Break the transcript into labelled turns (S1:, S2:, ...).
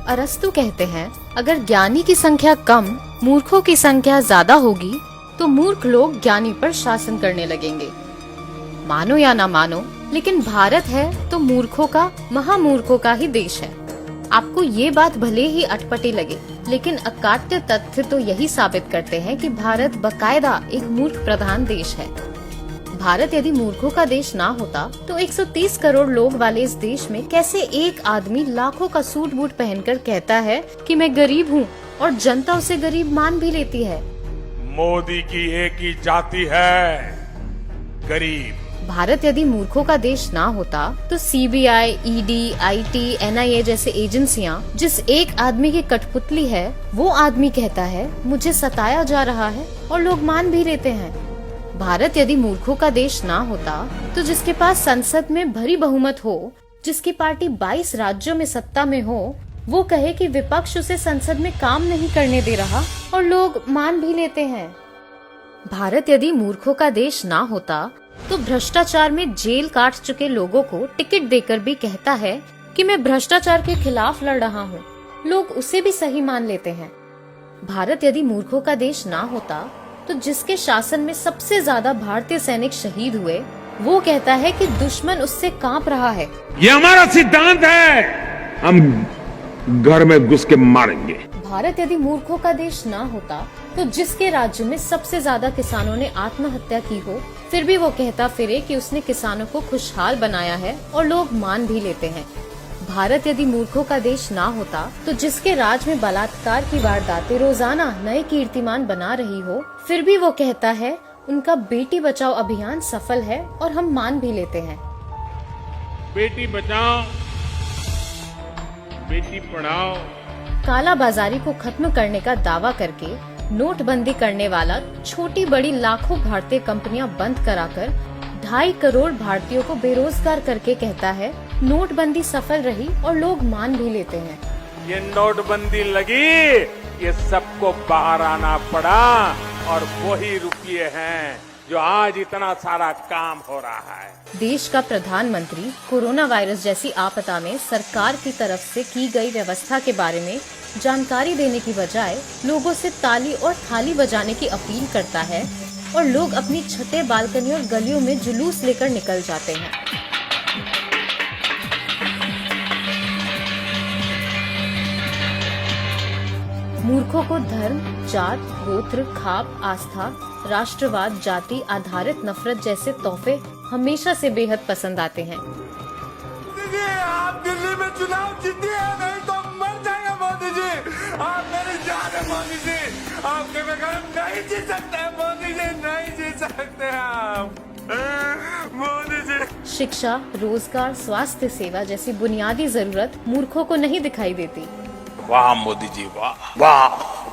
S1: अरस्तु कहते हैं, अगर ज्ञानी की संख्या कम, मूर्खों की संख्या ज्यादा होगी तो मूर्ख लोग ज्ञानी पर शासन करने लगेंगे। मानो या ना मानो, लेकिन भारत है तो मूर्खों का, महामूर्खों का ही देश है। आपको ये बात भले ही अटपटी लगे, लेकिन अकाट्य तथ्य तो यही साबित करते हैं कि भारत बकायदा एक मूर्ख प्रधान देश है। भारत यदि मूर्खों का देश ना होता तो 130 करोड़ लोग वाले इस देश में कैसे एक आदमी लाखों का सूट बूट पहनकर कहता है कि मैं गरीब हूँ और जनता उसे गरीब मान भी लेती है।
S2: मोदी की एक ही जाति है, गरीब।
S1: भारत यदि मूर्खों का देश ना होता तो सीबीआई, ईडी, आईटी, एनआईए जैसे एजेंसियां जिस एक आदमी की कठपुतली है, वो आदमी कहता है मुझे सताया जा रहा है और लोग मान भी लेते हैं। भारत यदि मूर्खों का देश ना होता तो जिसके पास संसद में भरी बहुमत हो, जिसकी पार्टी 22 राज्यों में सत्ता में हो, वो कहे कि विपक्ष उसे संसद में काम नहीं करने दे रहा और लोग मान भी लेते हैं। भारत यदि मूर्खों का देश ना होता तो भ्रष्टाचार में जेल काट चुके लोगों को टिकट देकर भी कहता है कि मैं भ्रष्टाचार के खिलाफ लड़ रहा हूँ, लोग उसे भी सही मान लेते हैं। भारत यदि मूर्खों का देश ना होता तो जिसके शासन में सबसे ज्यादा भारतीय सैनिक शहीद हुए, वो कहता है कि दुश्मन उससे कांप रहा है।
S2: ये हमारा सिद्धांत है, हम घर में घुस के मारेंगे।
S1: भारत यदि मूर्खों का देश ना होता तो जिसके राज्य में सबसे ज्यादा किसानों ने आत्महत्या की हो, फिर भी वो कहता फिरे कि उसने किसानों को खुशहाल बनाया है और लोग मान भी लेते हैं। भारत यदि मूर्खों का देश ना होता तो जिसके राज में बलात्कार की वारदातें रोजाना नए कीर्तिमान बना रही हो, फिर भी वो कहता है उनका बेटी बचाओ अभियान सफल है और हम मान भी लेते हैं।
S2: बेटी बचाओ, बेटी पढ़ाओ।
S1: काला बाजारी को खत्म करने का दावा करके नोटबंदी करने वाला छोटी बड़ी लाखों भारतीय कंपनियां बंद कराकर 2.5 करोड़ भारतीयों को बेरोजगार करके कहता है नोटबंदी सफल रही और लोग मान भी लेते हैं।
S2: ये नोटबंदी लगी, ये सबको बाहर आना पड़ा और वही रुपये हैं जो आज इतना सारा काम हो रहा है।
S1: देश का प्रधानमंत्री कोरोना वायरस जैसी आपदा में सरकार की तरफ से की गई व्यवस्था के बारे में जानकारी देने की बजाय लोगों से ताली और थाली बजाने की अपील करता है और लोग अपनी छतें, बालकनी और गलियों में जुलूस लेकर निकल जाते हैं। मूर्खों को धर्म, जात, गोत्र, खाप, आस्था, राष्ट्रवाद, जाति आधारित नफरत जैसे तोहफे हमेशा से बेहद पसंद आते हैं।
S2: आप दिल्ली में चुनाव जीतिए, नहीं तो मर जाएंगे मोदी जी। आप मेरी जान है मोदी जी, आपके बगैर नहीं जी सकते मोदी जी, नहीं जी सकते आप मोदी जी।
S1: शिक्षा, रोजगार, स्वास्थ्य सेवा जैसी बुनियादी जरूरत मूर्खों को नहीं दिखाई देती।
S2: वाह मोदी जी, वाह वाह।